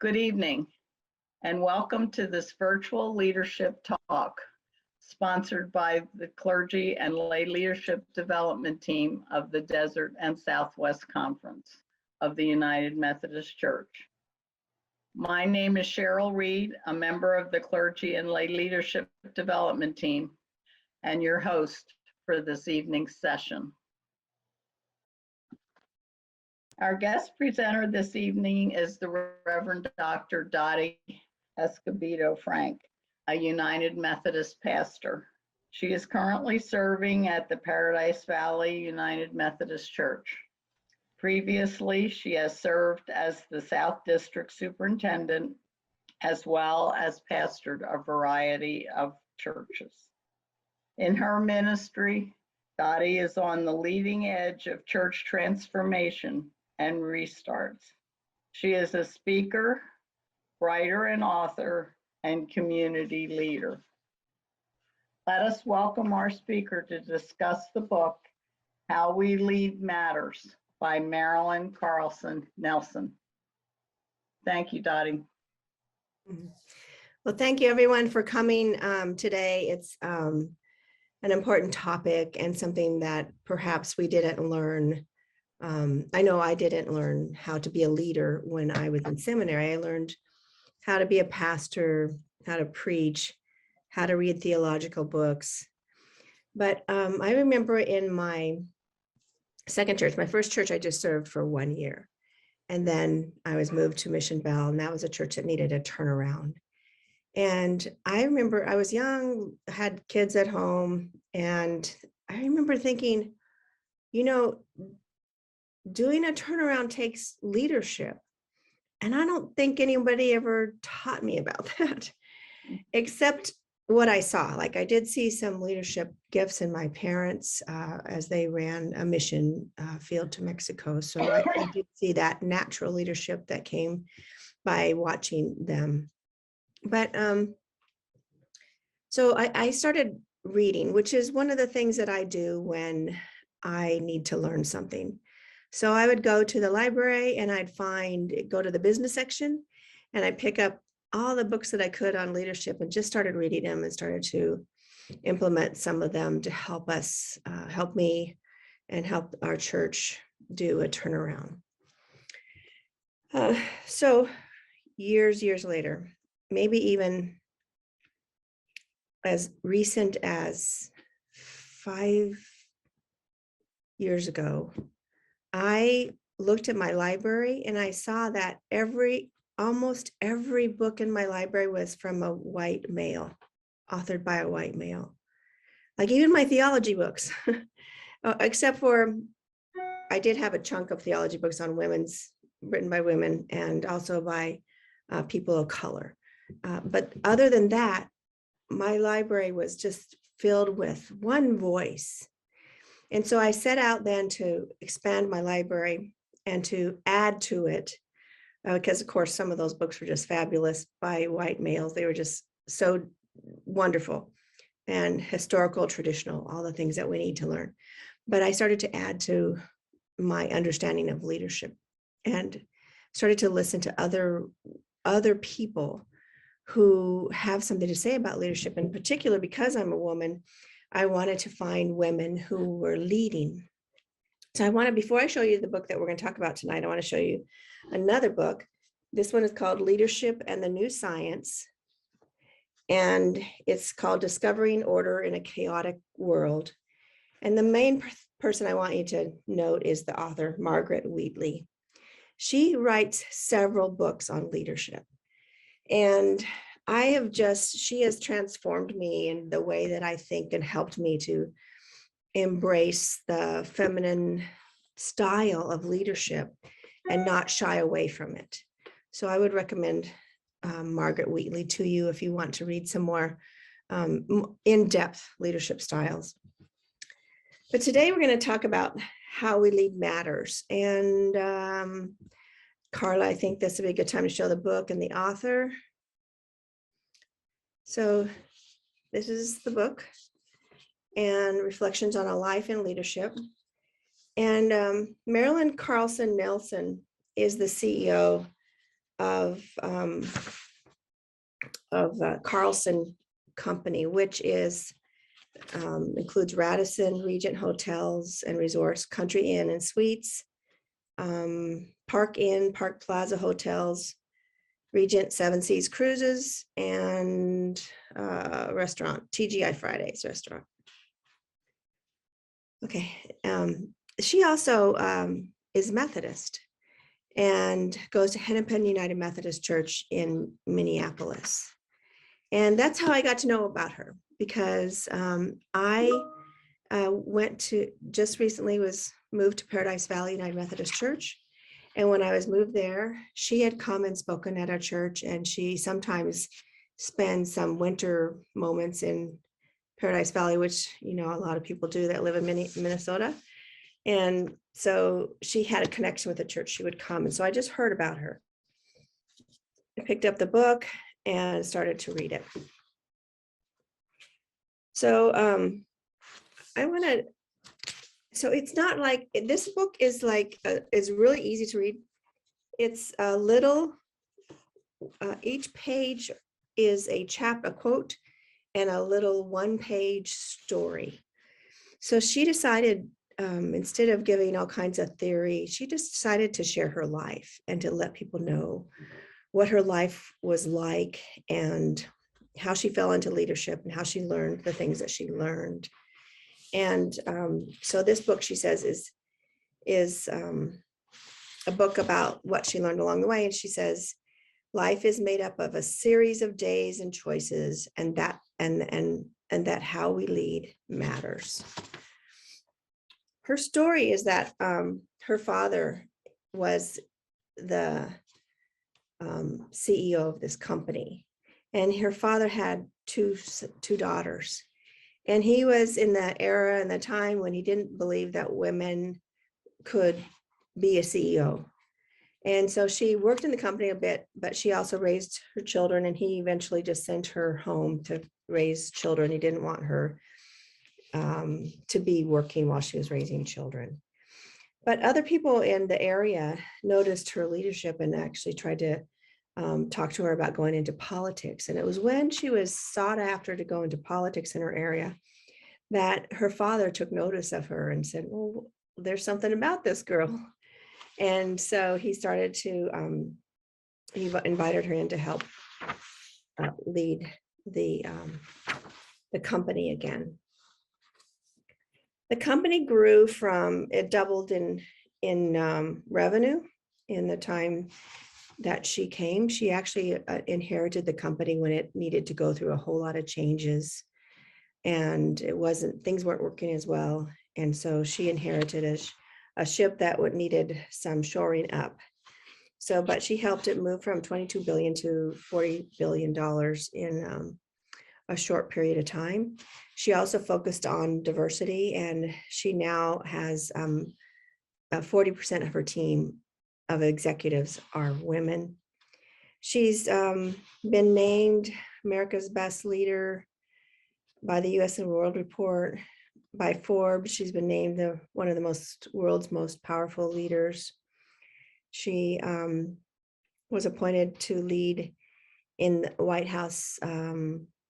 Good evening, and welcome to this virtual leadership talk sponsored by the Clergy and Lay Leadership Development Team of the Desert and Southwest Conference of the United Methodist Church. My name is Cheryl Reed, a member of the Clergy and Lay Leadership Development Team, and your host for this evening's session. Our guest presenter this evening is the Reverend Dr. Dottie Escobedo Frank, a United Methodist pastor. She is currently serving at the Paradise Valley United Methodist Church. Previously, she has served as the South District Superintendent, as well as pastored a variety of churches. In her ministry, Dottie is on the leading edge of church transformation and restarts. She is a speaker, writer and author, and community leader. Let us welcome our speaker to discuss the book, How We Lead Matters by Marilyn Carlson Nelson. Thank you, Dottie. Well, thank you everyone for coming today. It's an important topic and something that perhaps we didn't learn. I know I didn't learn how to be a leader when I was in seminary. I learned how to be a pastor, how to preach, how to read theological books. But I remember in my second church, my first church, I just served for 1 year. And then I was moved to Mission Bell, and that was a church that needed a turnaround. And I remember I was young, had kids at home, and I remember thinking, you know, doing a turnaround takes leadership. And I don't think anybody ever taught me about that, except what I saw. Like I did see some leadership gifts in my parents as they ran a mission field to Mexico. So I did see that natural leadership that came by watching them. But so I started reading, which is one of the things that I do when I need to learn something. So I would go to the library and I'd go to the business section, and I'd pick up all the books that I could on leadership and just started reading them and started to implement some of them to help us, help me and help our church do a turnaround. So years later, maybe even as recent as 5 years ago, I looked at my library and I saw that almost every book in my library was from a white male, authored by a white male. Like even my theology books, except for I did have a chunk of theology books on written by women and also by people of color. But other than that, my library was just filled with one voice. And so I set out then to expand my library and to add to it, because of course, some of those books were just fabulous by white males. They were just so wonderful and historical, traditional, all the things that we need to learn. But I started to add to my understanding of leadership and started to listen to other people who have something to say about leadership. In particular, because I'm a woman, I wanted to find women who were leading. So before I show you the book that we're going to talk about tonight, I want to show you another book. This one is called Leadership and the New Science. And it's called Discovering Order in a Chaotic World. And the main person I want you to note is the author, Margaret Wheatley. She writes several books on leadership. And she has transformed me in the way that I think and helped me to embrace the feminine style of leadership and not shy away from it. So I would recommend Margaret Wheatley to you if you want to read some more in-depth leadership styles. But today we're going to talk about how we lead matters. And Carla, I think this would be a good time to show the book and the author. So this is the book and Reflections on a Life in Leadership. And Marilyn Carlson Nelson is the CEO of Carlson Company, which is includes Radisson, Regent Hotels and Resorts, Country Inn and Suites, Park Inn, Park Plaza Hotels, Regent Seven Seas Cruises, and restaurant, TGI Fridays restaurant. Okay, she also is Methodist and goes to Hennepin United Methodist Church in Minneapolis. And that's how I got to know about her, because I went to, just recently was moved to Paradise Valley United Methodist Church. And when I was moved there, she had come and spoken at our church, and she sometimes spends some winter moments in Paradise Valley, which, you know, a lot of people do that live in Minnesota. And so she had a connection with the church. She would come. And so I just heard about her. I picked up the book and started to read it. So I want to, so it's not like, this book is like, is really easy to read. It's a little, each page is a quote, and a little one-page story. So she decided, instead of giving all kinds of theory, she just decided to share her life and to let people know what her life was like and how she fell into leadership and how she learned the things that she learned. And so this book, she says, is a book about what she learned along the way. And she says, life is made up of a series of days and choices, and that how we lead matters. Her story is that her father was the CEO of this company, and her father had two daughters. And he was in the era and the time when he didn't believe that women could be a CEO. And so she worked in the company a bit, but she also raised her children, and he eventually just sent her home to raise children. He didn't want her to be working while she was raising children. But other people in the area noticed her leadership and actually tried to talk to her about going into politics. And it was when she was sought after to go into politics in her area that her father took notice of her and said, well, there's something about this girl. And so he started to, he invited her in to help lead the company again. The company grew from, it doubled in revenue in the time that she came. She actually inherited the company when it needed to go through a whole lot of changes, and things weren't working as well. And so she inherited a ship that needed some shoring up. So, but she helped it move from 22 billion to $40 billion in a short period of time. She also focused on diversity, and she now has 40% of her team of executives are women. She's been named America's Best Leader by the US and World Report, by Forbes. She's been named one of the world's most powerful leaders. She was appointed to lead in the White House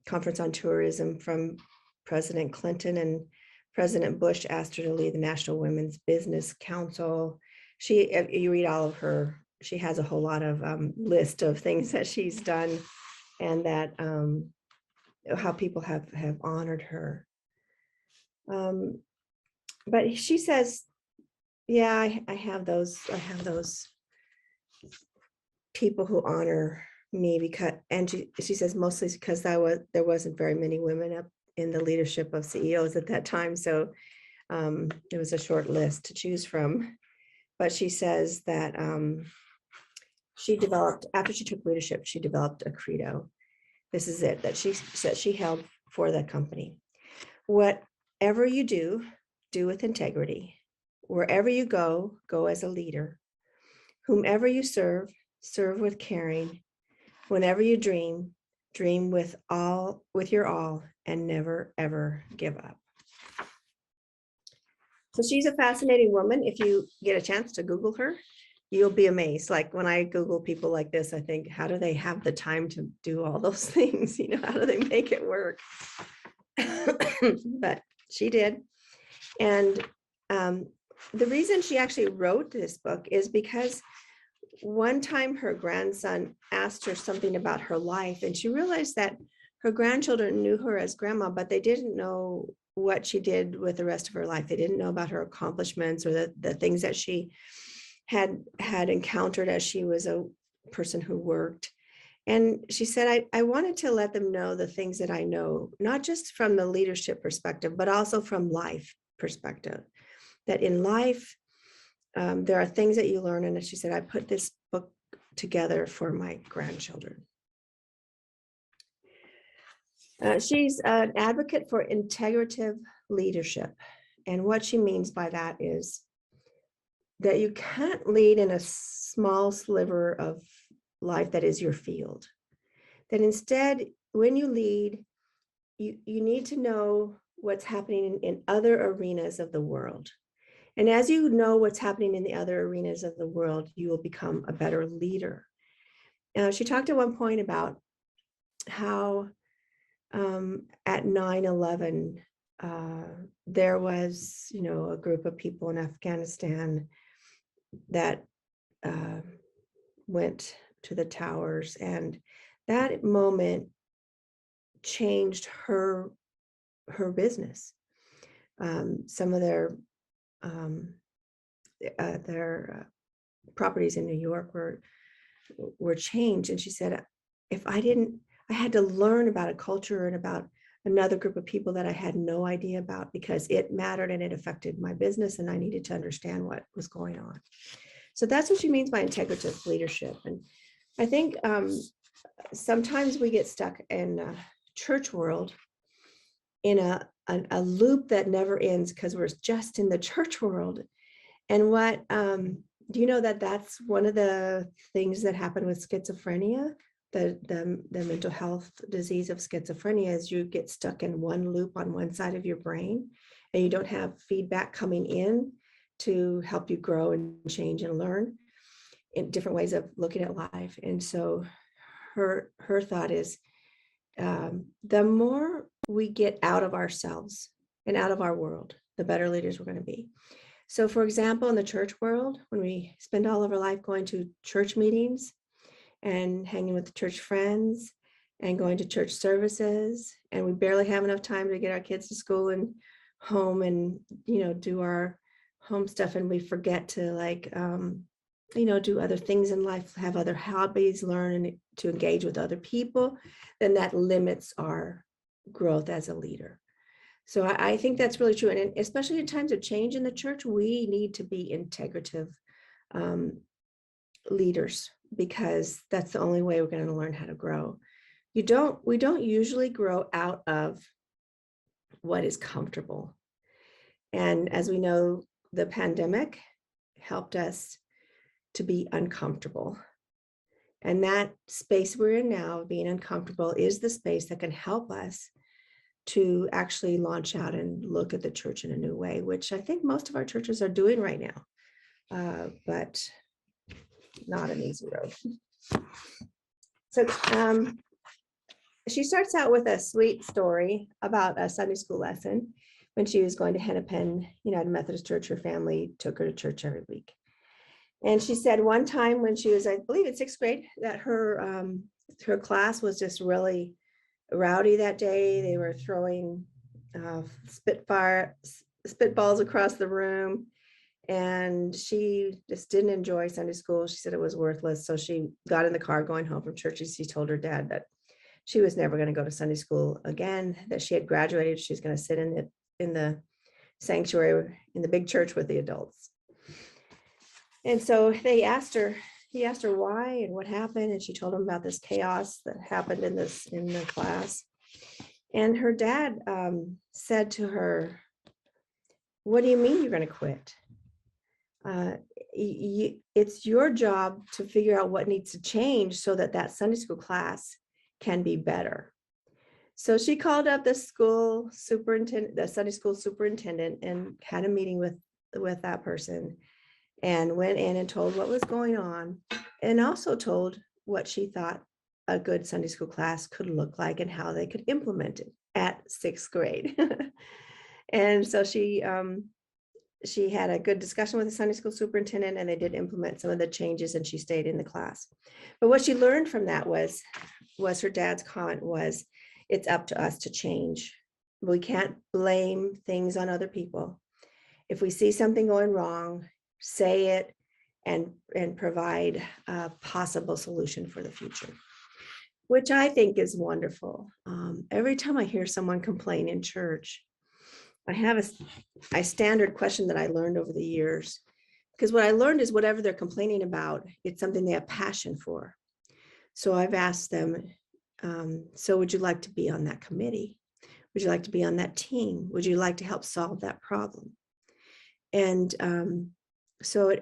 Conference on Tourism from President Clinton, and President Bush asked her to lead the National Women's Business Council. You read all of her, she has a whole lot of list of things that she's done, and that how people have honored her. But she says, yeah, I have those people who honor me, because, and she says mostly because there wasn't very many women up in the leadership of CEOs at that time, so it was a short list to choose from. But she says that she developed, after she took leadership, she developed a credo. This is it, that she said she held for the company. Whatever you do, do with integrity. Wherever you go, go as a leader. Whomever you serve, serve with caring. Whenever you dream, dream with your all, and never, ever give up. So she's a fascinating woman. If you get a chance to Google her, you'll be amazed. Like when I Google people like this, I think, how do they have the time to do all those things? You know, how do they make it work? But she did. And the reason she actually wrote this book is because one time her grandson asked her something about her life, and she realized that her grandchildren knew her as grandma, but they didn't know what she did with the rest of her life. They didn't know about her accomplishments or the things that she had encountered as she was a person who worked. And she said, I wanted to let them know the things that I know, not just from the leadership perspective, but also from life perspective, that in life, there are things that you learn. And she said, I put this book together for my grandchildren. She's an advocate for integrative leadership. And what she means by that is that you can't lead in a small sliver of life that is your field. That instead, when you lead, you need to know what's happening in other arenas of the world. And as you know what's happening in the other arenas of the world, you will become a better leader. She talked at one point about how at 9/11, there was, a group of people in Afghanistan that went to the towers, and that moment changed her business. Some of their properties in New York were changed, and she said, if I had to learn about a culture and about another group of people that I had no idea about, because it mattered and it affected my business, and I needed to understand what was going on. So that's what she means by integrative leadership. And I think sometimes we get stuck in a church world in a loop that never ends because we're just in the church world. And what do you know that that's one of the things that happen with schizophrenia? The mental health disease of schizophrenia is you get stuck in one loop on one side of your brain, and you don't have feedback coming in to help you grow and change and learn in different ways of looking at life. And so her thought is, the more we get out of ourselves and out of our world, the better leaders we're going to be. So for example, in the church world, when we spend all of our life going to church meetings and hanging with the church friends and going to church services, and we barely have enough time to get our kids to school and home and, do our home stuff, and we forget to do other things in life, have other hobbies, learn and to engage with other people, then that limits our growth as a leader. So I think that's really true. And especially in times of change in the church, we need to be integrative leaders, because that's the only way we're going to learn how to grow. We don't usually grow out of what is comfortable. And as we know, the pandemic helped us to be uncomfortable. And that space we're in now, being uncomfortable, is the space that can help us to actually launch out and look at the church in a new way, which I think most of our churches are doing right now, but not an easy road. So she starts out with a sweet story about a Sunday school lesson. When she was going to Hennepin United Methodist Church, her family took her to church every week. And she said one time when she was, I believe in 6th grade, that her class was just really rowdy that day. They were throwing spitballs across the room, and she just didn't enjoy Sunday school. She said it was worthless. So she got in the car going home from church, and she told her dad that she was never going to go to Sunday school again, that she had graduated. She was going to sit in the sanctuary in the big church with the adults. And so he asked her why and what happened. And she told him about this chaos that happened in the class. And her dad said to her, "What do you mean you're going to quit? It's your job to figure out what needs to change so that Sunday school class can be better." So she called up the Sunday school superintendent, and had a meeting with that person. and went in and told what was going on, and also told what she thought a good Sunday school class could look like and how they could implement it at 6th grade. And so she had a good discussion with the Sunday school superintendent, and they did implement some of the changes, and she stayed in the class. But what she learned from that was her dad's comment was, it's up to us to change. We can't blame things on other people. If we see something going wrong, say it and provide a possible solution for the future, which I think is wonderful. Every time I hear someone complain in church, I have a standard question that I learned over the years, because what I learned is whatever they're complaining about, it's something they have passion for. So I've asked them, so would you like to be on that committee? Would you like to be on that team? Would you like to help solve that problem? And so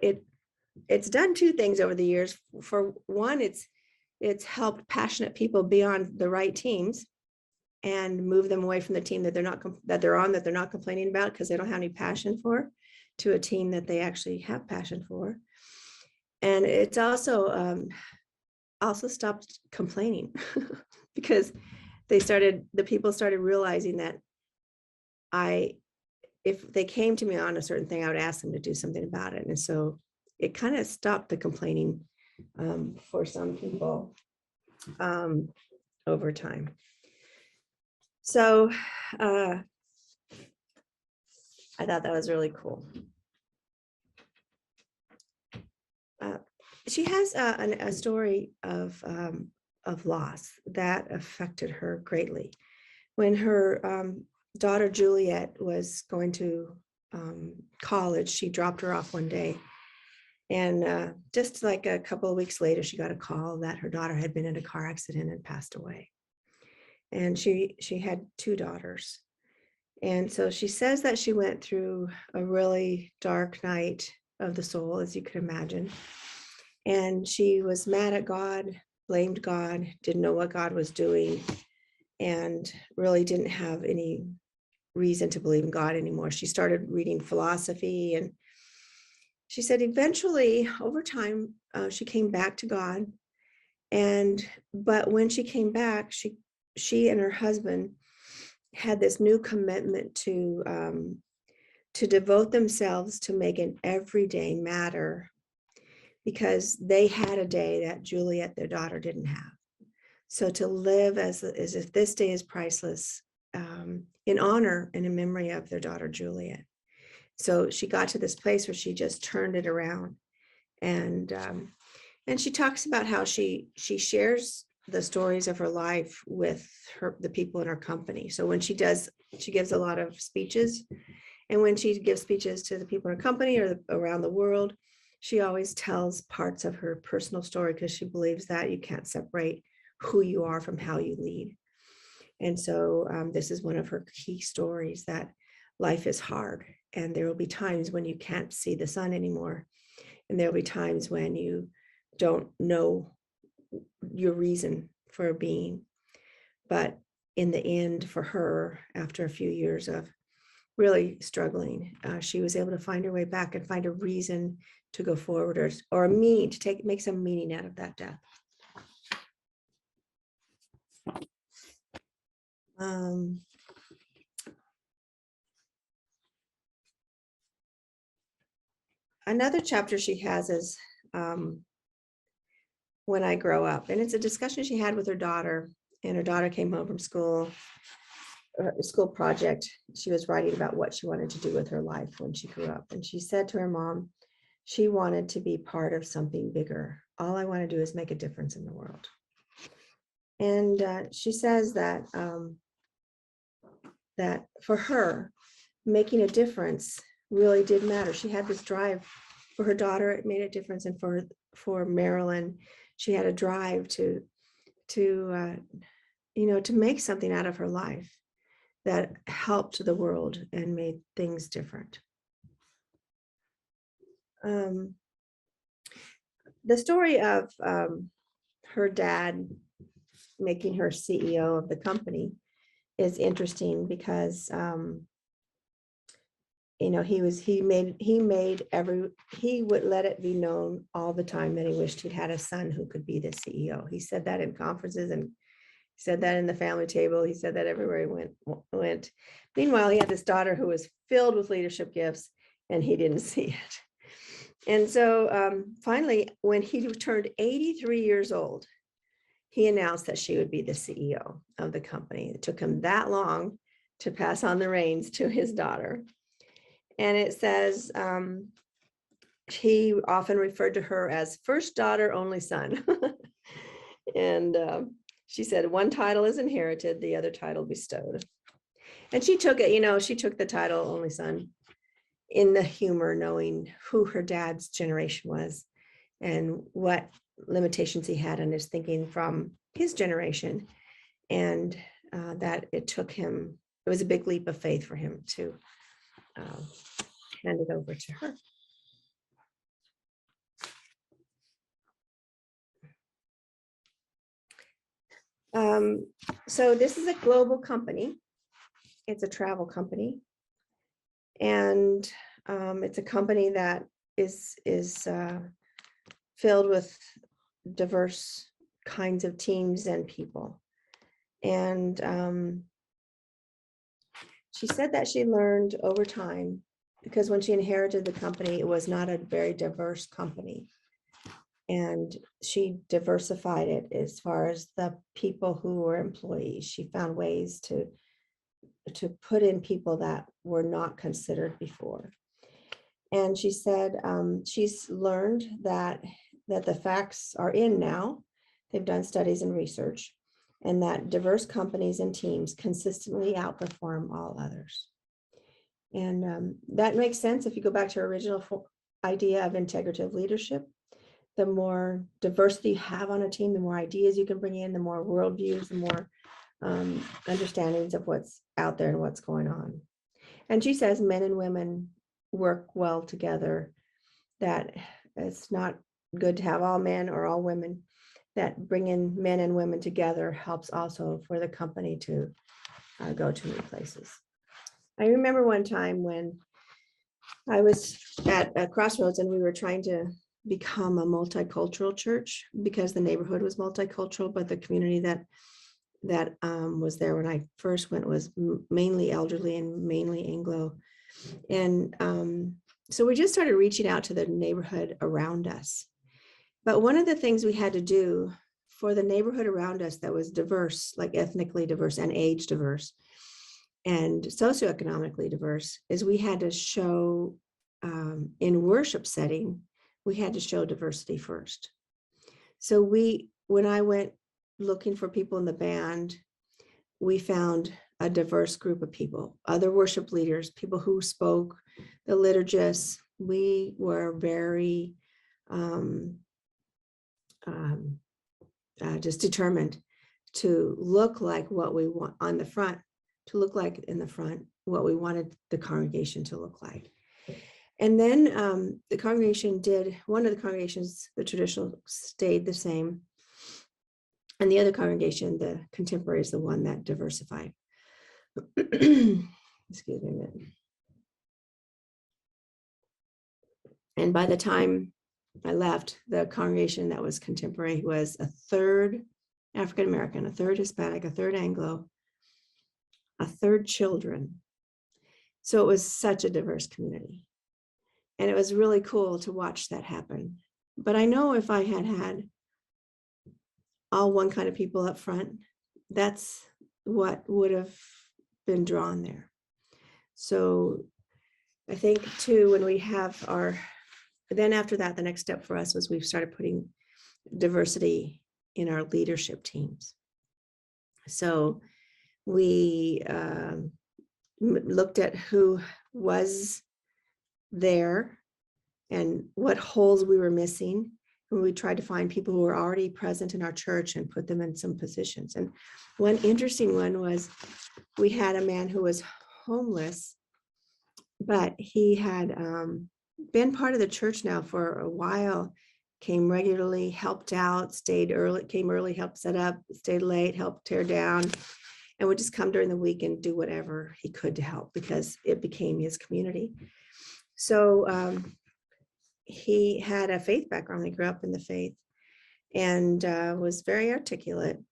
it's done two things over the years. For one, it's helped passionate people be on the right teams and move them away from the team that they're not complaining about because they don't have any passion for, to a team that they actually have passion for. And it's also stopped complaining because the people started realizing that if they came to me on a certain thing, I would ask them to do something about it. And so it kind of stopped the complaining for some people over time. So I thought that was really cool. She has a story of loss that affected her greatly. When her daughter Juliet was going to college, she dropped her off one day, and just like a couple of weeks later, she got a call that her daughter had been in a car accident and passed away. And she had two daughters. And so she says that she went through a really dark night of the soul, as you could imagine. And she was mad at God, blamed God, didn't know what God was doing, and really didn't have any reason to believe in God anymore. She started reading philosophy, and she said eventually, over time, she came back to God. But when she came back, she and her husband had this new commitment to devote themselves to make an everyday matter, because they had a day that Juliet, their daughter, didn't have. So to live as if this day is priceless, in honor and in memory of their daughter Juliet. So she got to this place where she just turned it around, and she talks about how she shares the stories of her life with the people in her company. So when she gives a lot of speeches, and when she gives speeches to the people in her company or around the world, she always tells parts of her personal story, because she believes that you can't separate who you are from how you lead. And so this is one of her key stories, that life is hard, and there will be times when you can't see the sun anymore. And there will be times when you don't know your reason for being. But in the end, for her, after a few years of really struggling, she was able to find her way back and find a reason to go forward, or a meaning, to make some meaning out of that death. Another chapter she has is When I Grow Up, and it's a discussion she had with her daughter, and her daughter came home from school, a school project. She was writing about what she wanted to do with her life when she grew up, and she said to her mom, she wanted to be part of something bigger. All I want to do is make a difference in the world. And she says that that for her, making a difference really did matter. She had this drive. For her daughter, it made a difference, and for Marilyn, she had a drive to make something out of her life that helped the world and made things different. The story of her dad making her CEO of the company is interesting, because he would let it be known all the time that he wished he'd had a son who could be the CEO. He said that in conferences, and he said that in the family table. He said that everywhere he went. Meanwhile, he had this daughter who was filled with leadership gifts, and he didn't see it. And so finally, when he turned 83 years old, he announced that she would be the CEO of the company. It took him that long to pass on the reins to his daughter. And it says he often referred to her as first daughter, only son. And she said, one title is inherited, the other title bestowed. And she took it, she took the title only son in the humor, knowing who her dad's generation was and what limitations he had in his thinking from his generation. And that it was a big leap of faith for him to hand it over to her. So this is a global company. It's a travel company. And it's a company that is filled with diverse kinds of teams and people. And she said that she learned over time, because when she inherited the company, it was not a very diverse company. And she diversified it as far as the people who were employees. She found ways to put in people that were not considered before. And she said she's learned that the facts are in now. They've done studies and research, and that diverse companies and teams consistently outperform all others. And that makes sense if you go back to our original idea of integrative leadership. The more diversity you have on a team, the more ideas you can bring in, the more worldviews, the more understandings of what's out there and what's going on. And she says men and women work well together, that it's not good to have all men or all women, that bringing men and women together helps also for the company to go to new places. I remember one time when I was at a crossroads and we were trying to become a multicultural church, because the neighborhood was multicultural, but the community that was there when I first went was mainly elderly and mainly Anglo. And so we just started reaching out to the neighborhood around us. But one of the things we had to do for the neighborhood around us that was diverse, like ethnically diverse and age diverse and socioeconomically diverse, is we had to show in worship setting, we had to show diversity first. So when I went looking for people in the band, we found a diverse group of people, other worship leaders, people who spoke, the liturgists. We were very just determined to look like what we want on the front, to look like in the front, what we wanted the congregation to look like. And then the congregation one of the congregations, the traditional, stayed the same. And the other congregation, the contemporary, is the one that diversified. Excuse me a minute. And by the time I left, the congregation that was contemporary was a third African-American, a third Hispanic, a third Anglo, a third children. So it was such a diverse community. And it was really cool to watch that happen. But I know if I had all one kind of people up front, that's what would have been drawn there. So I think too, when we have then after that, the next step for us was we've started putting diversity in our leadership teams. So we looked at who was there and what holes we were missing. And we tried to find people who were already present in our church and put them in some positions. And one interesting one was we had a man who was homeless, but he had been part of the church now for a while, came regularly, helped out, stayed early, came early, helped set up, stayed late, helped tear down. and would just come during the week and do whatever he could to help because it became his community. So he had a faith background. He grew up in the faith and was very articulate,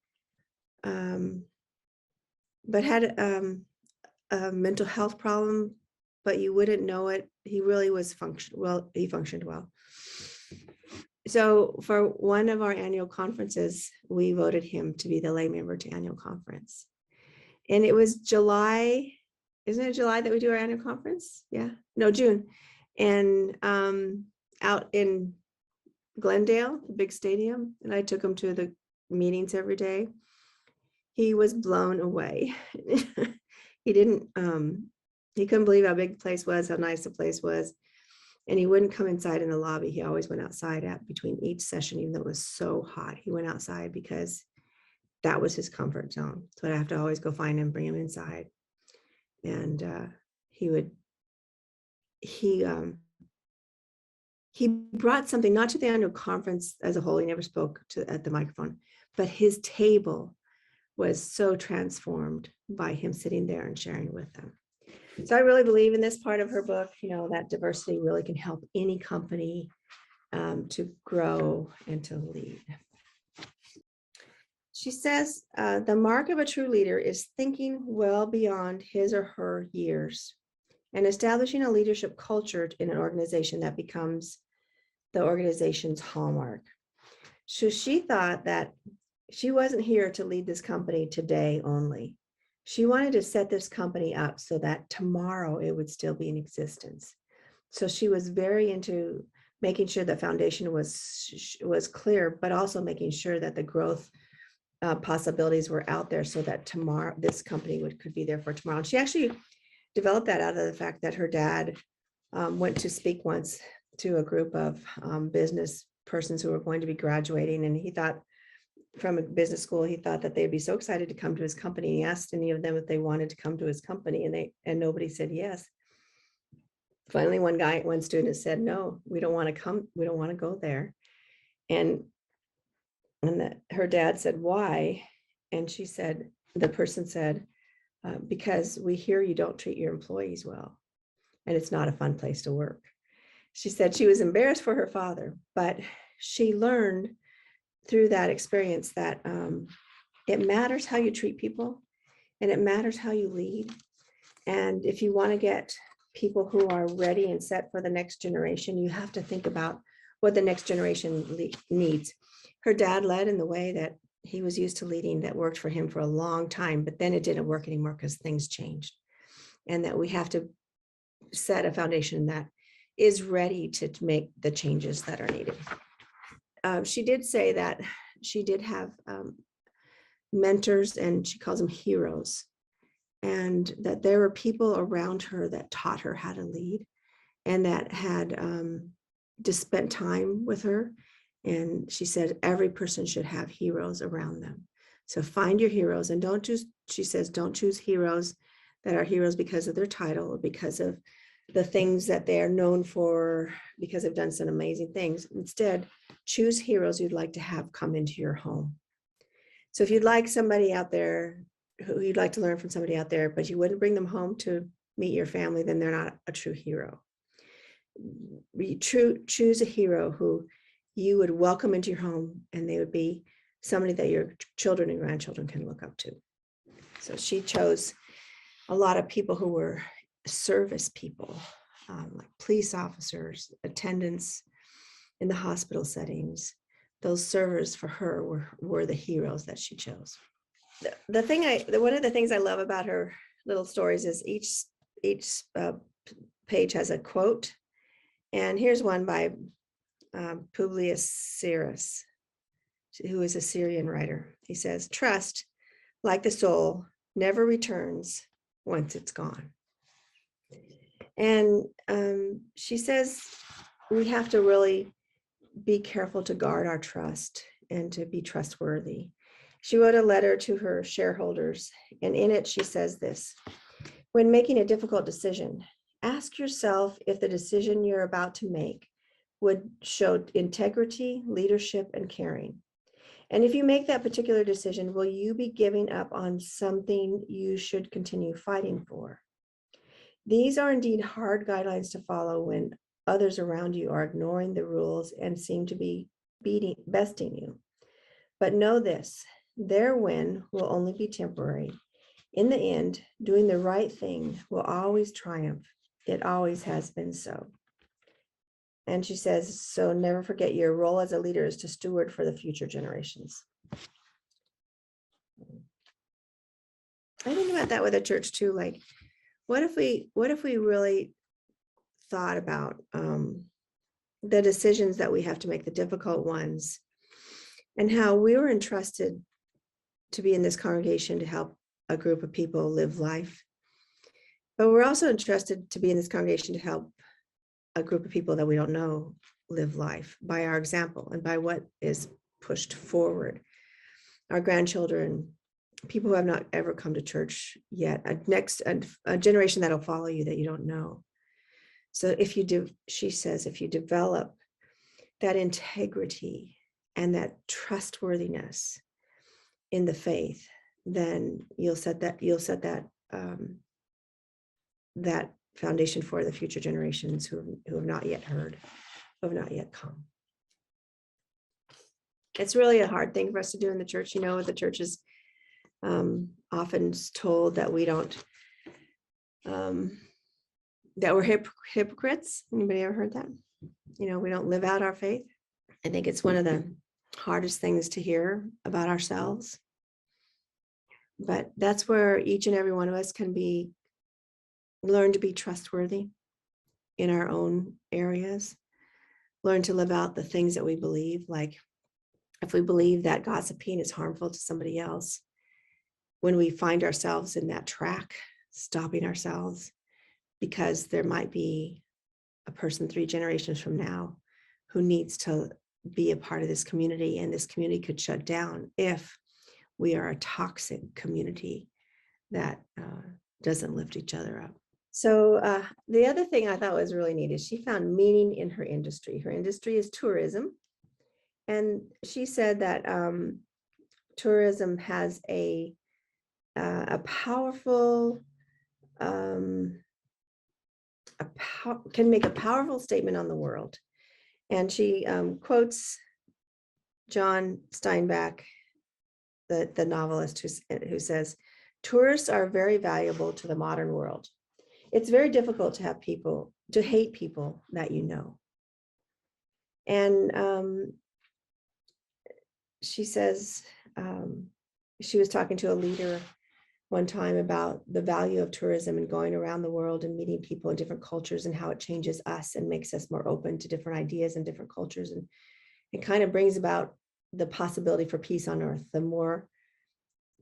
but had a mental health problem, but you wouldn't know it. He really was he functioned well. So for one of our annual conferences, we voted him to be the lay member to annual conference. And it was July, isn't it July that we do our annual conference? Yeah, no, June. And out in Glendale, the big stadium, and I took him to the meetings every day. He was blown away. He couldn't believe how big the place was, how nice the place was. And he wouldn't come inside in the lobby. He always went outside between each session, even though it was so hot. He went outside because that was his comfort zone. So I'd have to always go find him, bring him inside. And he brought something, not to the annual conference as a whole. He never spoke at the microphone, but his table was so transformed by him sitting there and sharing with them. So I really believe in this part of her book, that diversity really can help any company to grow and to lead. She says, the mark of a true leader is thinking well beyond his or her years and establishing a leadership culture in an organization that becomes the organization's hallmark. So she thought that she wasn't here to lead this company today only. She wanted to set this company up so that tomorrow it would still be in existence. So she was very into making sure the foundation was clear, but also making sure that the growth possibilities were out there so that tomorrow this company could be there for tomorrow. And she actually developed that out of the fact that her dad went to speak once to a group of business persons who were going to be graduating, and he thought, from a business school, he thought that they'd be so excited to come to his company. He asked any of them if they wanted to come to his company, and nobody said yes. Finally, one student said, no, we don't want to come. We don't want to go there. And her dad said, why? And the person said, because we hear you don't treat your employees well, and it's not a fun place to work. She said she was embarrassed for her father, but she learned through that experience that it matters how you treat people, and it matters how you lead. And if you want to get people who are ready and set for the next generation, you have to think about what the next generation needs. Her dad led in the way that he was used to leading, that worked for him for a long time, but then it didn't work anymore because things changed, and that we have to set a foundation that is ready to make the changes that are needed. She did say that she did have mentors, and she calls them heroes, and that there were people around her that taught her how to lead, and that had just spent time with her. And she said every person should have heroes around them. So find your heroes, and don't choose heroes that are heroes because of their title or because of the things that they are known for, because they've done some amazing things. Instead, choose heroes you'd like to have come into your home. So if you'd like somebody out there who you'd like to learn from somebody out there, but you wouldn't bring them home to meet your family, then they're not a true hero. Choose a hero who you would welcome into your home, and they would be somebody that your children and grandchildren can look up to. So she chose a lot of people who were service people, like police officers, attendants in the hospital settings. Those servers for her were the heroes that she chose. One of the things I love about her little stories is each page has a quote, and here's one by Publius Syrus, who is a Syrian writer. He says, "Trust, like the soul, never returns once it's gone." And she says we have to really be careful to guard our trust and to be trustworthy. She wrote a letter to her shareholders, and in it she says this: when making a difficult decision, ask yourself if the decision you're about to make would show integrity, leadership, and caring. And if you make that particular decision, will you be giving up on something you should continue fighting for? These are indeed hard guidelines to follow when others around you are ignoring the rules and seem to be besting you. But know this, their win will only be temporary. In the end, doing the right thing will always triumph. It always has been so. And she says, so never forget your role as a leader is to steward for the future generations. I think about that with a church too. Like, what if we really thought about the decisions that we have to make, the difficult ones, and how we were entrusted to be in this congregation to help a group of people live life. But we're also entrusted to be in this congregation to help a group of people that we don't know live life by our example and by what is pushed forward. Our grandchildren, people who have not ever come to church yet, a generation that'll follow you that you don't know. So if you do, she says, if you develop that integrity and that trustworthiness in the faith, then you'll set that that foundation for the future generations who have not yet heard, who have not yet come. It's really a hard thing for us to do in the church. You know, the church is often told that we don't, that we're hypocrites. Anybody ever heard that? You know, we don't live out our faith. I think it's one of the hardest things to hear about ourselves. But that's where each and every one of us can learn to be trustworthy in our own areas, learn to live out the things that we believe. Like if we believe that gossiping is harmful to somebody else, when we find ourselves in that track, stopping ourselves, because there might be a person 3 generations from now who needs to be a part of this community, and this community could shut down if we are a toxic community that doesn't lift each other up. So the other thing I thought was really neat is she found meaning in her industry. Her industry is tourism. And she said that tourism has a powerful, can make a powerful statement on the world. And she quotes John Steinbeck, the novelist who says, tourists are very valuable to the modern world. It's very difficult to hate people that you know. And she says, she was talking to a leader one time about the value of tourism and going around the world and meeting people in different cultures and how it changes us and makes us more open to different ideas and different cultures. And it kind of brings about the possibility for peace on earth. The more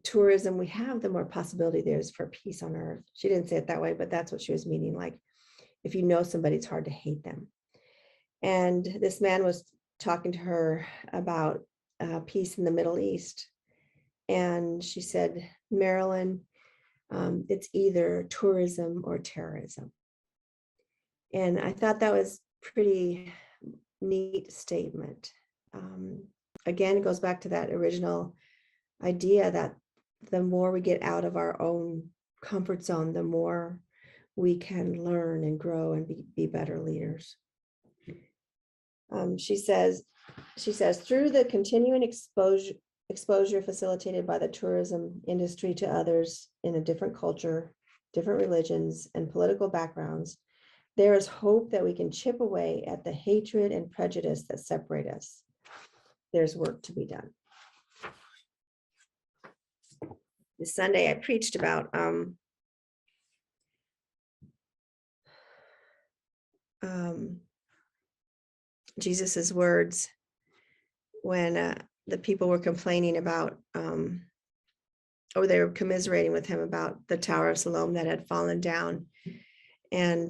tourism we have, the more possibility there's for peace on earth. She didn't say it that way, but that's what she was meaning. Like, if you know somebody, it's hard to hate them. And this man was talking to her about peace in the Middle East. And she said, Marilyn, it's either tourism or terrorism. And I thought that was pretty neat statement. Again, it goes back to that original idea that the more we get out of our own comfort zone, the more we can learn and grow and be better leaders. She says, through the continuing exposure facilitated by the tourism industry to others in a different culture, different religions, and political backgrounds, there is hope that we can chip away at the hatred and prejudice that separate us. There's work to be done. This Sunday, I preached about Jesus's words when the people were complaining about, or they were commiserating with him about the Tower of Siloam that had fallen down, and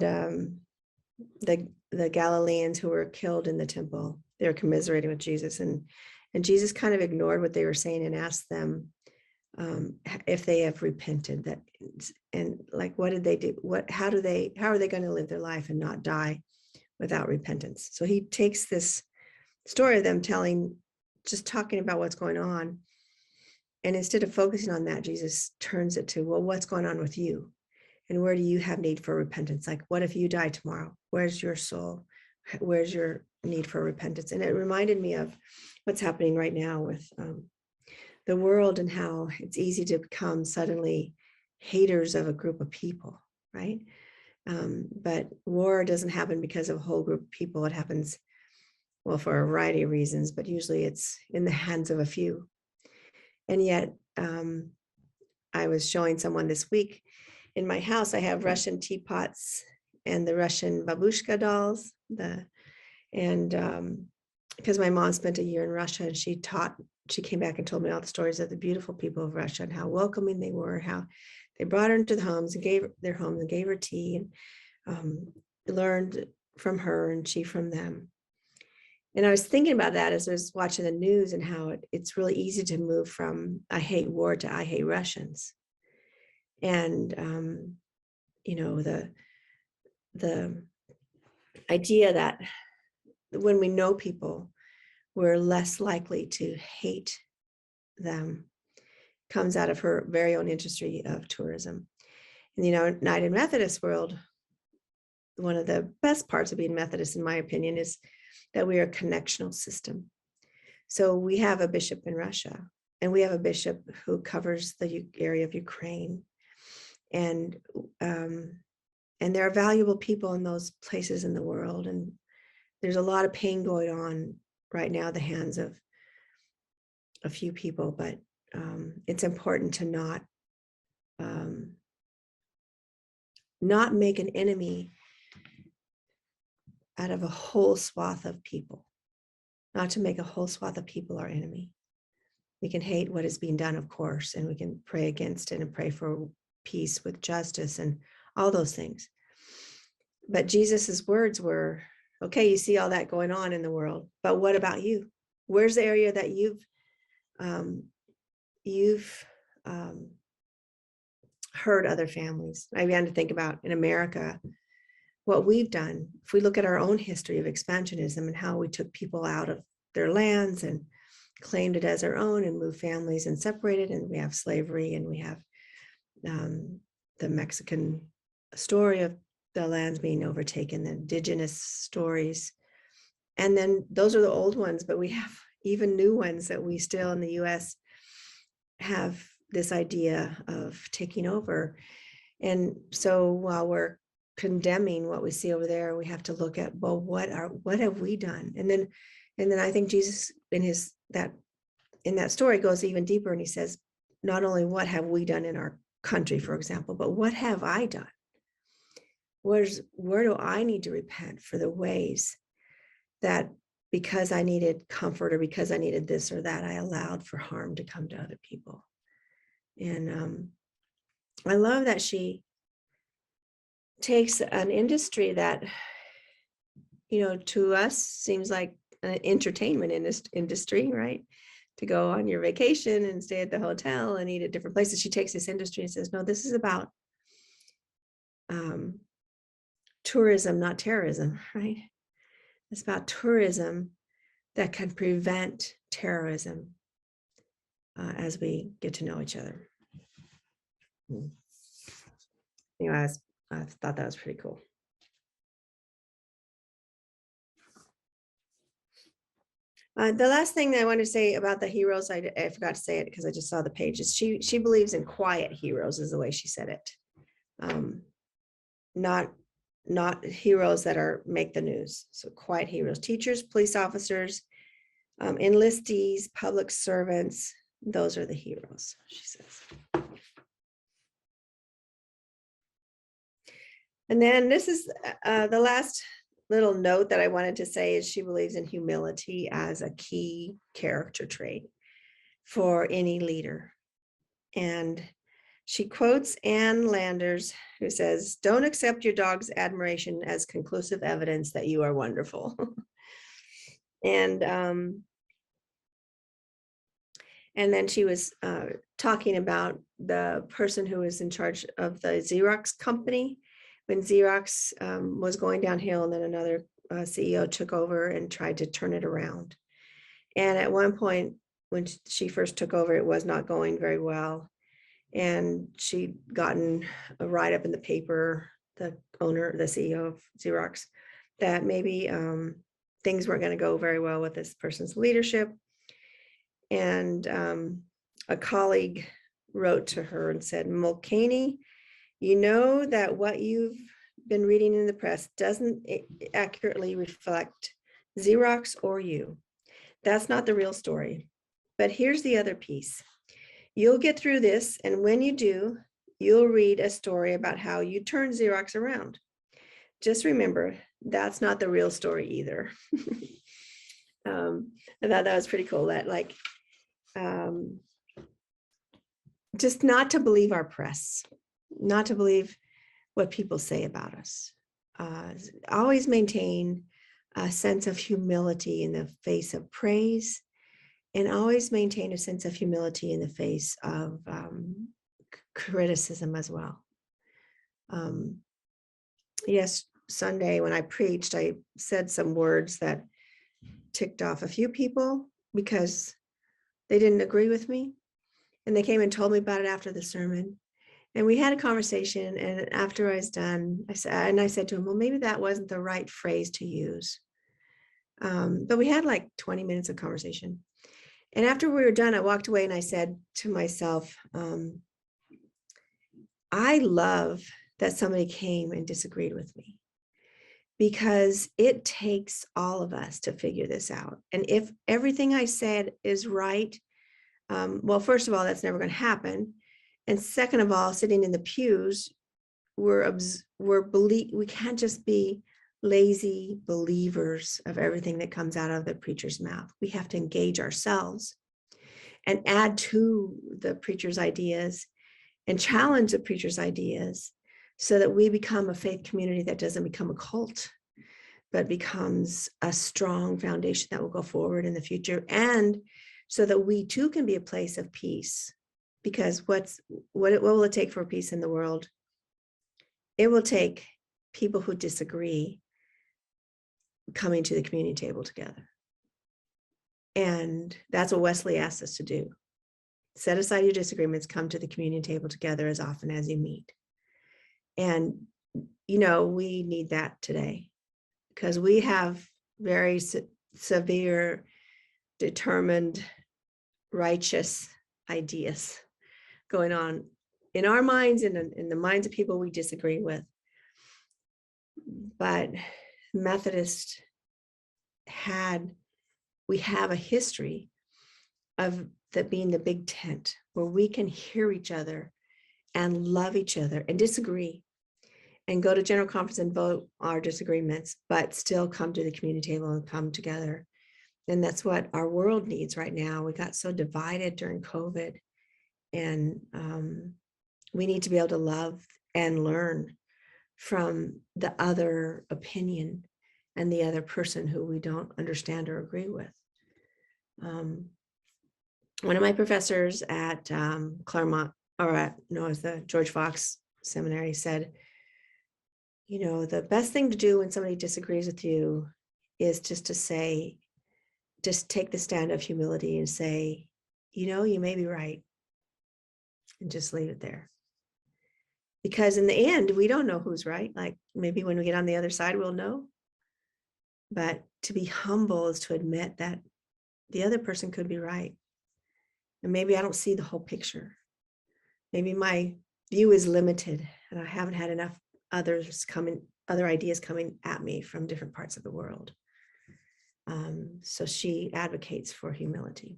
the Galileans who were killed in the temple, they were commiserating with Jesus, and Jesus kind of ignored what they were saying and asked them if they have repented, that, and like, what did they do? How are they going to live their life and not die without repentance? So he takes this story of them telling just talking about what's going on. And instead of focusing on that, Jesus turns it to, well, what's going on with you? And where do you have need for repentance? Like, what if you die tomorrow? Where's your soul? Where's your need for repentance? And it reminded me of what's happening right now with the world, and how it's easy to become suddenly haters of a group of people, right? But war doesn't happen because of a whole group of people. It happens, well, for a variety of reasons, but usually it's in the hands of a few. And yet, I was showing someone this week, in my house, I have Russian teapots and the Russian babushka dolls. Because my mom spent a year in Russia, and she came back and told me all the stories of the beautiful people of Russia and how welcoming they were, how they brought her into the homes and gave her tea, and learned from her and she from them. And I was thinking about that as I was watching the news, and how it's really easy to move from I hate war to I hate Russians. And, the idea that when we know people, we're less likely to hate them comes out of her very own industry of tourism. In the United Methodist world, one of the best parts of being Methodist, in my opinion, is that we are a connectional system. So we have a bishop in Russia, and we have a bishop who covers the area of Ukraine. And there are valuable people in those places in the world. And there's a lot of pain going on right now at the hands of a few people, but it's important to not make an enemy out of a whole swath of people, not to make a whole swath of people our enemy. We can hate what is being done, of course, and we can pray against it and pray for peace with justice and all those things. But Jesus's words were, okay, you see all that going on in the world, but what about you? Where's the area that you've hurt other families? I began to think about in America, what we've done. If we look at our own history of expansionism and how we took people out of their lands and claimed it as our own and moved families and separated, and we have slavery, and we have the Mexican story of the lands being overtaken, the indigenous stories. And then those are the old ones, but we have even new ones that we still in the US have this idea of taking over. And so while we're condemning what we see over there, we have to look at, well, what have we done? And then I think Jesus in that story goes even deeper, and he says, not only what have we done in our country, for example, but what have I done? Where do I need to repent for the ways that, because I needed comfort or because I needed this or that, I allowed for harm to come to other people? And I love that she takes an industry that, to us seems like an entertainment industry, right? To go on your vacation and stay at the hotel and eat at different places. She takes this industry and says, no, this is about tourism, not terrorism, right? It's about tourism that can prevent terrorism as we get to know each other. Anyway, I thought that was pretty cool. The last thing that I want to say about the heroes, I forgot to say it because I just saw the page, is she believes in quiet heroes, is the way she said it. Not heroes that make the news. So quiet heroes, teachers, police officers, enlistees, public servants, those are the heroes, she says. And then this is the last little note that I wanted to say is she believes in humility as a key character trait for any leader. And she quotes Ann Landers, who says, "Don't accept your dog's admiration as conclusive evidence that you are wonderful." And then she was talking about the person who was in charge of the Xerox company when Xerox was going downhill, and then another CEO took over and tried to turn it around. And at one point, when she first took over, it was not going very well. And she'd gotten a write-up in the paper, the owner, the CEO of Xerox, that maybe things weren't going to go very well with this person's leadership. And a colleague wrote to her and said, Mulcahy, you know that what you've been reading in the press doesn't accurately reflect Xerox or you. That's not the real story. But here's the other piece. You'll get through this, and when you do, you'll read a story about how you turned Xerox around. Just remember, that's not the real story either. I thought that was pretty cool, that like, just not to believe our press, not to believe what people say about us. Always maintain a sense of humility in the face of praise, and always maintain a sense of humility in the face of criticism as well. Yes, Sunday when I preached, I said some words that ticked off a few people because they didn't agree with me. And they came and told me about it after the sermon. And we had a conversation. And after I was done, I said to him, well, maybe that wasn't the right phrase to use. But we had like 20 minutes of conversation. And after we were done, I walked away and I said to myself, I love that somebody came and disagreed with me, because it takes all of us to figure this out. And if everything I said is right, well, first of all, that's never going to happen. And second of all, sitting in the pews, we can't just be lazy believers of everything that comes out of the preacher's mouth. We have to engage ourselves and add to the preacher's ideas and challenge the preacher's ideas, so that we become a faith community that doesn't become a cult, but becomes a strong foundation that will go forward in the future. And so that we too can be a place of peace. Because what will it take for peace in the world? It will take people who disagree coming to the communion table together. And that's what Wesley asked us to do. Set aside your disagreements, come to the communion table together as often as you meet. And, you know, we need that today, because we have very severe, determined, righteous ideas going on in our minds and in the minds of people we disagree with. But Methodists we have a history of that being the big tent where we can hear each other and love each other and disagree and go to general conference and vote our disagreements, but still come to the community table and come together. And that's what our world needs right now. We got so divided during COVID, and we need to be able to love and learn from the other opinion and the other person who we don't understand or agree with. One of my professors at Claremont, as the George Fox Seminary, said, you know, the best thing to do when somebody disagrees with you is just to say, just take the stand of humility and say, you know, you may be right, and just leave it there. Because in the end, we don't know who's right. Like maybe when we get on the other side, we'll know. But to be humble is to admit that the other person could be right. And maybe I don't see the whole picture. Maybe my view is limited and I haven't had enough other ideas coming at me from different parts of the world. So she advocates for humility.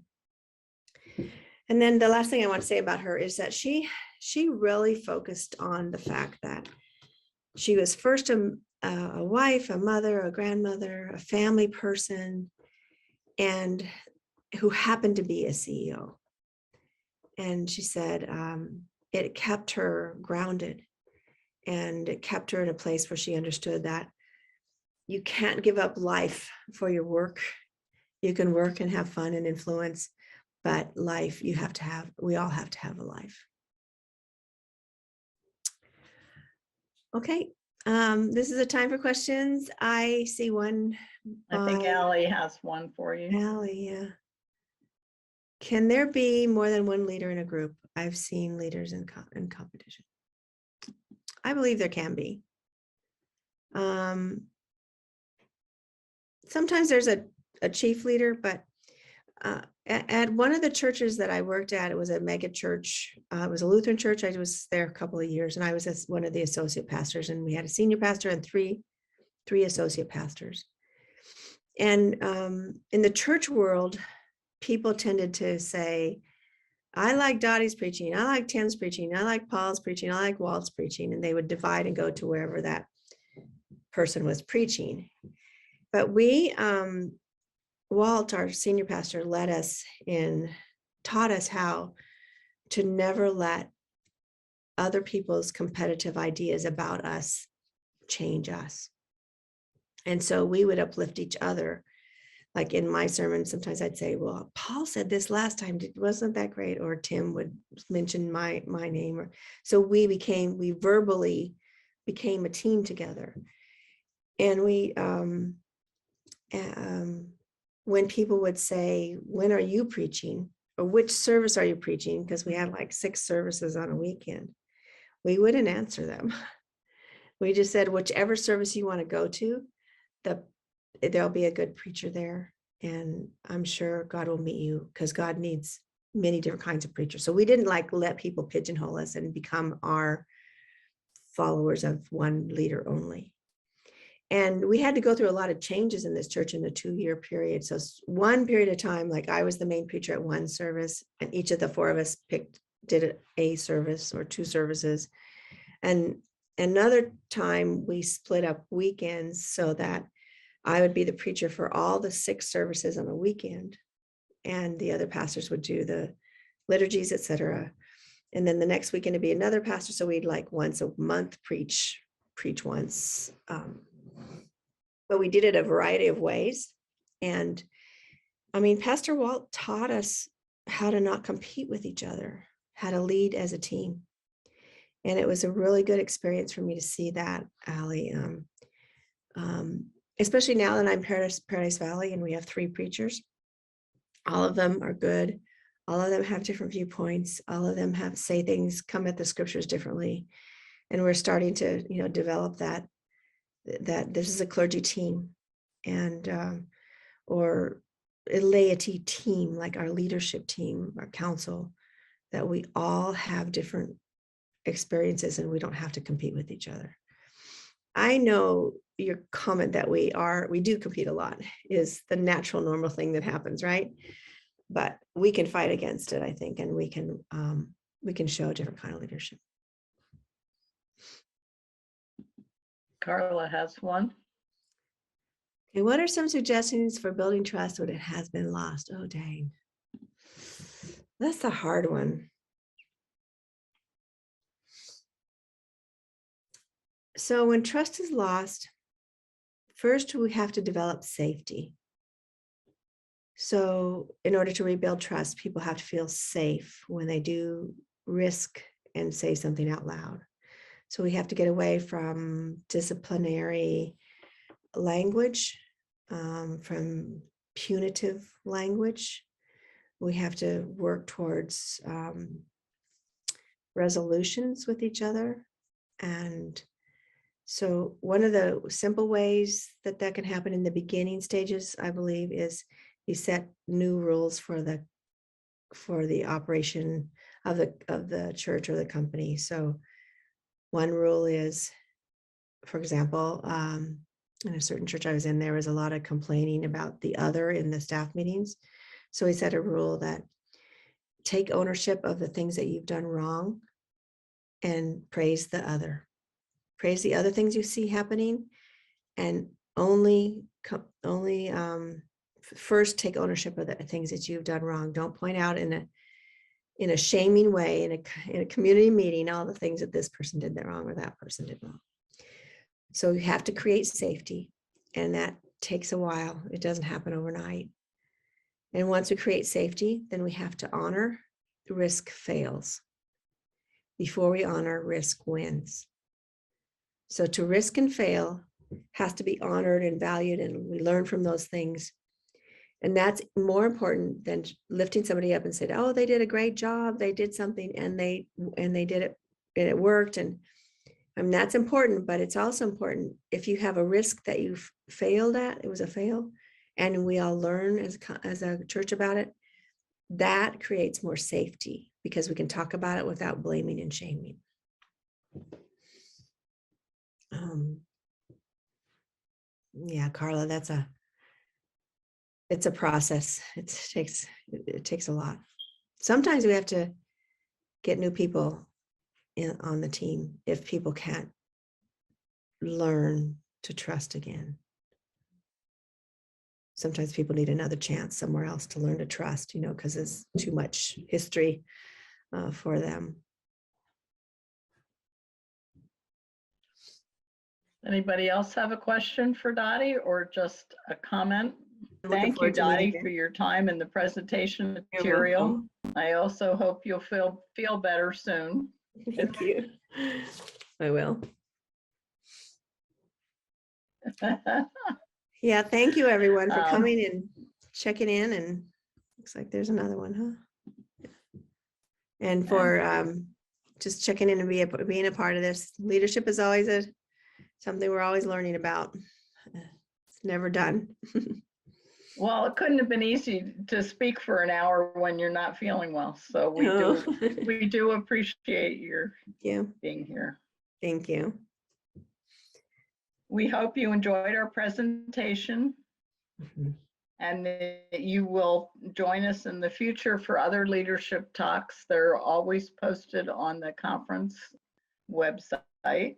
And then the last thing I want to say about her is that she really focused on the fact that she was first a wife, a mother, a grandmother, a family person, and who happened to be a CEO. And she said it kept her grounded, and it kept her in a place where she understood that you can't give up life for your work. You can work and have fun and influence, but life, we all have to have a life. Okay, this is a time for questions. I see one. I think Allie has one for you. Allie, yeah. Can there be more than one leader in a group? I've seen leaders in competition. I believe there can be. Sometimes there's a chief leader, but at one of the churches that I worked at, it was a mega church. It was a Lutheran church. I was there a couple of years, and I was one of the associate pastors, and we had a senior pastor and three associate pastors. And in the church world, people tended to say, I like Dottie's preaching, I like Tim's preaching, I like Paul's preaching, I like Walt's preaching, and they would divide and go to wherever that person was preaching. But Walt, our senior pastor, taught us how to never let other people's competitive ideas about us change us. And so we would uplift each other. Like in my sermon, sometimes I'd say, well, Paul said this last time, wasn't that great? Or Tim would mention my name. So we verbally became a team together. And when people would say, when are you preaching? Or which service are you preaching? Because we had like 6 services on a weekend. We wouldn't answer them. We just said, whichever service you want to go to, there'll be a good preacher there. And I'm sure God will meet you, because God needs many different kinds of preachers. So we didn't like let people pigeonhole us and become our followers of one leader only. And we had to go through a lot of changes in this church in a 2-year period. So one period of time, like I was the main preacher at one service, and each of the 4 of us did a service or 2 services. And another time we split up weekends so that I would be the preacher for all the 6 services on a weekend, and the other pastors would do the liturgies, etc. And then the next weekend to be another pastor. So we'd like once a month preach once. But we did it a variety of ways. And I mean, Pastor Walt taught us how to not compete with each other, how to lead as a team. And it was a really good experience for me to see that, Allie. Especially now that I'm Paradise Valley and we have 3 preachers. All of them are good. All of them have different viewpoints. All of them say things, come at the scriptures differently. And we're starting to, develop that this is a clergy team, and or a laity team, like our leadership team, our council, that we all have different experiences and we don't have to compete with each other. I know your comment that we do compete a lot is the natural, normal thing that happens, right? But we can fight against it, I think, and we can show a different kind of leadership. Carla has one. Okay, what are some suggestions for building trust when it has been lost? Oh, dang. That's a hard one. So when trust is lost, first we have to develop safety. So in order to rebuild trust, people have to feel safe when they do risk and say something out loud. So we have to get away from disciplinary language, from punitive language. We have to work towards resolutions with each other. And so one of the simple ways that can happen in the beginning stages, I believe, is you set new rules for the operation of the church or the company. So one rule is, for example, in a certain church I was in, there was a lot of complaining about the other in the staff meetings. So we set a rule that take ownership of the things that you've done wrong and praise the other. Praise the other things you see happening, and only first take ownership of the things that you've done wrong. Don't point out in a shaming way in a community meeting all the things that this person did wrong or that person did wrong. So you have to create safety, and that takes a while. It doesn't happen overnight. And once we create safety, then we have to honor risk fails. Before we honor, risk wins. So to risk and fail has to be honored and valued, and we learn from those things. And that's more important than lifting somebody up and said, oh, they did a great job. They did something and they did it and it worked. And I mean, that's important, but it's also important if you have a risk that you've failed at, it was a fail, and we all learn as a church about it, that creates more safety because we can talk about it without blaming and shaming. Yeah, Carla, it's a process. It takes a lot. Sometimes we have to get new people on the team if people can't learn to trust again. Sometimes people need another chance somewhere else to learn to trust, because there's too much history for them. Anybody else have a question for Dottie or just a comment? Thank you, Dottie, for your time and the presentation material. I also hope you'll feel better soon. Thank you. I will. Yeah, thank you everyone for coming and checking in, and looks like there's another one, huh? And for just checking in and being a part of this. Leadership is always something we're always learning about. It's never done. Well, it couldn't have been easy to speak for an hour when you're not feeling well. So we do appreciate your being here. Thank you. We hope you enjoyed our presentation and that you will join us in the future for other leadership talks. They're always posted on the conference website.